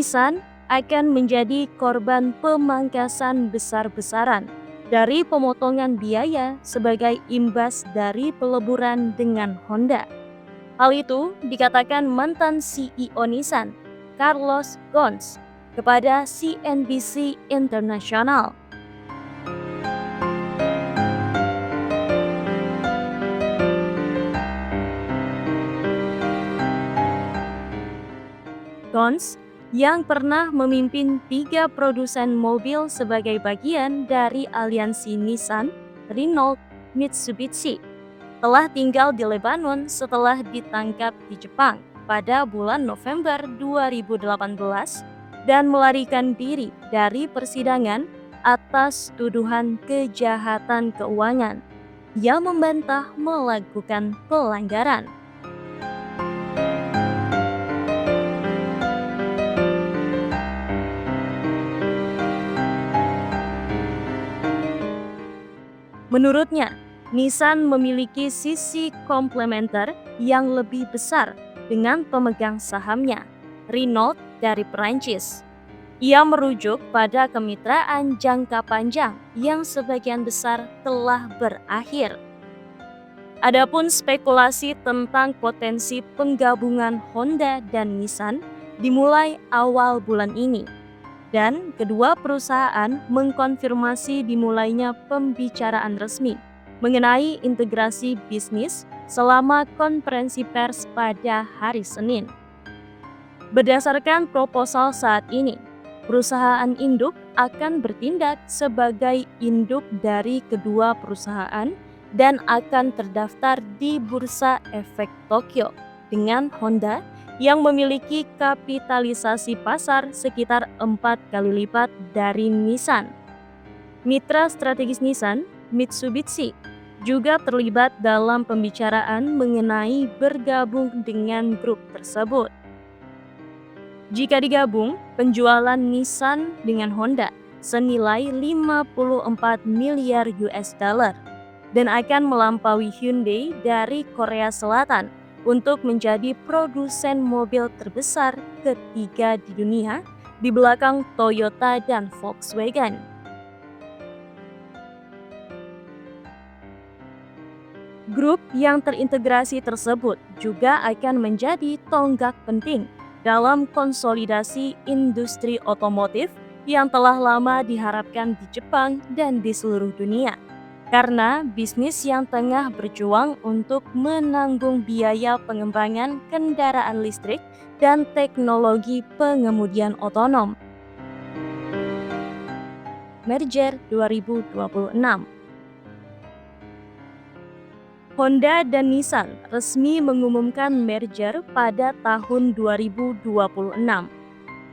Nissan akan menjadi korban pemangkasan besar-besaran dari pemotongan biaya sebagai imbas dari peleburan dengan Honda. Hal itu dikatakan mantan CEO Nissan, Carlos Ghosn, kepada CNBC International. Ghosn yang pernah memimpin 3 produsen mobil sebagai bagian dari aliansi Nissan, Renault, Mitsubishi, telah tinggal di Lebanon setelah ditangkap di Jepang pada bulan November 2018 dan melarikan diri dari persidangan atas tuduhan kejahatan keuangan. Ia membantah melakukan pelanggaran. Menurutnya, Nissan memiliki sisi komplementer yang lebih besar dengan pemegang sahamnya, Renault dari Perancis. Ia merujuk pada kemitraan jangka panjang yang sebagian besar telah berakhir. Adapun spekulasi tentang potensi penggabungan Honda dan Nissan dimulai awal bulan ini. Dan kedua perusahaan mengkonfirmasi dimulainya pembicaraan resmi mengenai integrasi bisnis selama konferensi pers pada hari Senin. Berdasarkan proposal saat ini, perusahaan induk akan bertindak sebagai induk dari kedua perusahaan dan akan terdaftar di Bursa Efek Tokyo dengan Honda yang memiliki kapitalisasi pasar sekitar 4 kali lipat dari Nissan. Mitra strategis Nissan, Mitsubishi, juga terlibat dalam pembicaraan mengenai bergabung dengan grup tersebut. Jika digabung, penjualan Nissan dengan Honda senilai 54 miliar US dollar dan akan melampaui Hyundai dari Korea Selatan untuk menjadi produsen mobil terbesar ketiga di dunia di belakang Toyota dan Volkswagen. Grup yang terintegrasi tersebut juga akan menjadi tonggak penting dalam konsolidasi industri otomotif yang telah lama diharapkan di Jepang dan di seluruh dunia. Karena bisnis yang tengah berjuang untuk menanggung biaya pengembangan kendaraan listrik dan teknologi pengemudian otonom. Merger 2026. Honda dan Nissan resmi mengumumkan merger pada tahun 2026.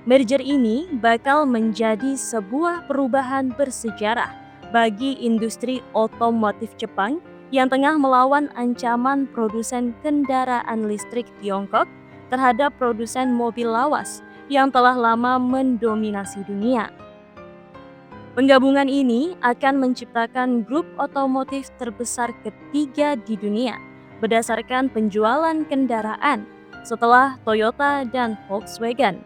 Merger ini bakal menjadi sebuah perubahan bersejarah bagi industri otomotif Jepang yang tengah melawan ancaman produsen kendaraan listrik Tiongkok terhadap produsen mobil lawas yang telah lama mendominasi dunia. Penggabungan ini akan menciptakan grup otomotif terbesar ketiga di dunia berdasarkan penjualan kendaraan setelah Toyota dan Volkswagen.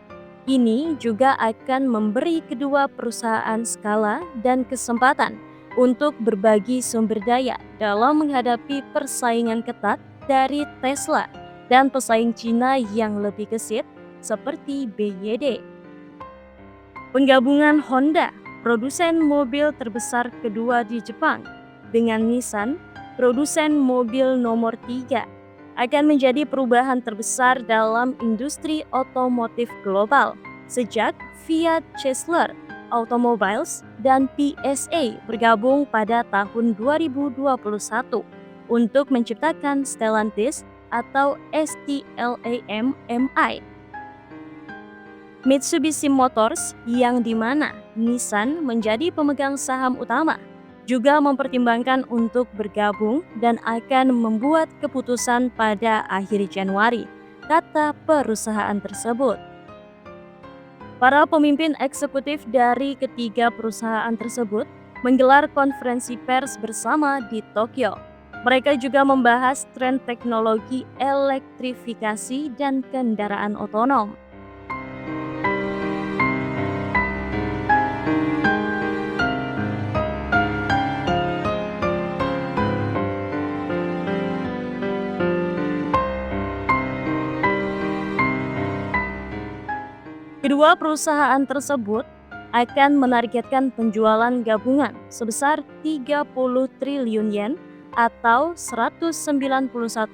Ini juga akan memberi kedua perusahaan skala dan kesempatan untuk berbagi sumber daya dalam menghadapi persaingan ketat dari Tesla dan pesaing Cina yang lebih gesit seperti BYD. Penggabungan Honda, produsen mobil terbesar kedua di Jepang, dengan Nissan, produsen mobil nomor 3, akan menjadi perubahan terbesar dalam industri otomotif global sejak Fiat Chrysler Automobiles dan PSA bergabung pada tahun 2021 untuk menciptakan Stellantis atau STLAM-MI. Mitsubishi Motors yang dimana Nissan menjadi pemegang saham utama juga mempertimbangkan untuk bergabung dan akan membuat keputusan pada akhir Januari, kata perusahaan tersebut. Para pemimpin eksekutif dari ketiga perusahaan tersebut menggelar konferensi pers bersama di Tokyo. Mereka juga membahas tren teknologi elektrifikasi dan kendaraan otonom. Kedua perusahaan tersebut akan menargetkan penjualan gabungan sebesar 30 triliun yen atau 191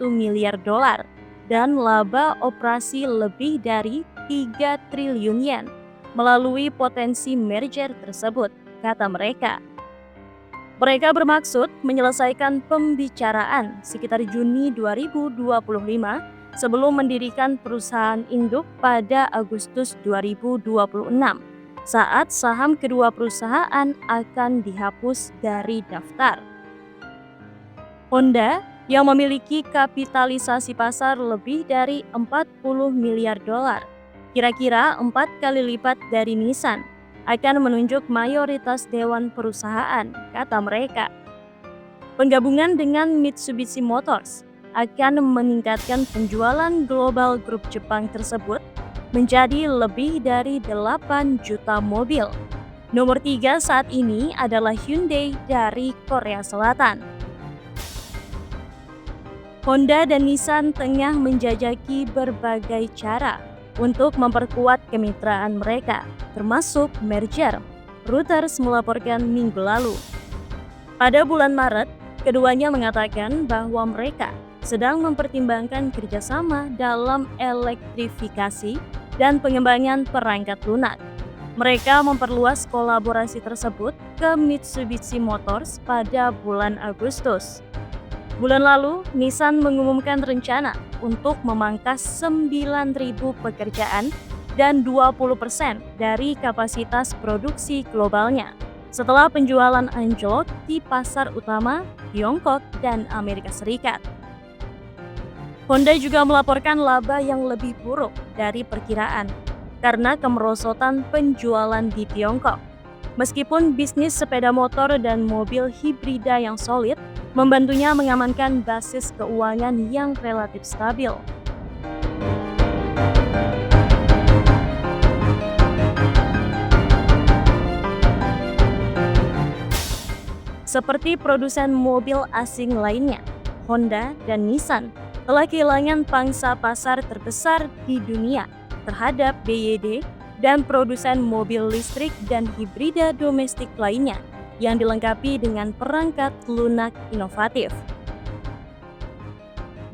miliar dolar dan laba operasi lebih dari 3 triliun yen melalui potensi merger tersebut, kata mereka. Mereka bermaksud menyelesaikan pembicaraan sekitar Juni 2025 sebelum mendirikan perusahaan induk pada Agustus 2026 saat saham kedua perusahaan akan dihapus dari daftar. Honda yang memiliki kapitalisasi pasar lebih dari 40 miliar dolar, kira-kira 4 kali lipat dari Nissan, akan menunjuk mayoritas dewan perusahaan, kata mereka. Penggabungan dengan Mitsubishi Motors akan meningkatkan penjualan global grup Jepang tersebut menjadi lebih dari 8 juta mobil. Nomor 3 saat ini adalah Hyundai dari Korea Selatan. Honda dan Nissan tengah menjajaki berbagai cara untuk memperkuat kemitraan mereka, termasuk merger, Reuters melaporkan minggu lalu. Pada bulan Maret, keduanya mengatakan bahwa mereka sedang mempertimbangkan kerjasama dalam elektrifikasi dan pengembangan perangkat lunak. Mereka memperluas kolaborasi tersebut ke Mitsubishi Motors pada bulan Agustus. Bulan lalu, Nissan mengumumkan rencana untuk memangkas 9.000 pekerjaan dan 20% dari kapasitas produksi globalnya setelah penjualan anjlok di pasar utama Tiongkok dan Amerika Serikat. Honda juga melaporkan laba yang lebih buruk dari perkiraan karena kemerosotan penjualan di Tiongkok. Meskipun bisnis sepeda motor dan mobil hibrida yang solid membantunya mengamankan basis keuangan yang relatif stabil. Seperti produsen mobil asing lainnya, Honda dan Nissan telah kehilangan pangsa pasar terbesar di dunia terhadap BYD dan produsen mobil listrik dan hibrida domestik lainnya yang dilengkapi dengan perangkat lunak inovatif.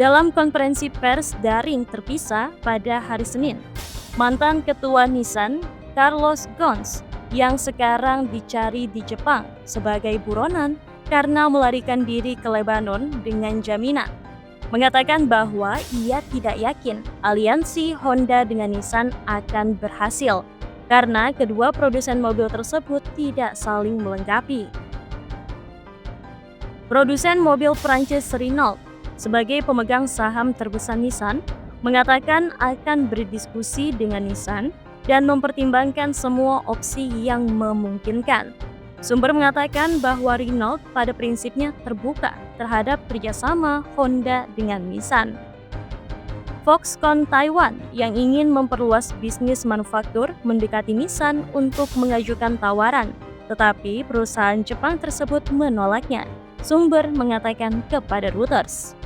Dalam konferensi pers daring terpisah pada hari Senin, mantan ketua Nissan, Carlos Ghosn, yang sekarang dicari di Jepang sebagai buronan karena melarikan diri ke Lebanon dengan jaminan, mengatakan bahwa ia tidak yakin aliansi Honda dengan Nissan akan berhasil karena kedua produsen mobil tersebut tidak saling melengkapi. Produsen mobil Prancis Renault sebagai pemegang saham terbesar Nissan mengatakan akan berdiskusi dengan Nissan dan mempertimbangkan semua opsi yang memungkinkan. Sumber mengatakan bahwa Renault pada prinsipnya terbuka terhadap kerjasama Honda dengan Nissan. Foxconn Taiwan yang ingin memperluas bisnis manufaktur mendekati Nissan untuk mengajukan tawaran, tetapi perusahaan Jepang tersebut menolaknya, sumber mengatakan kepada Reuters.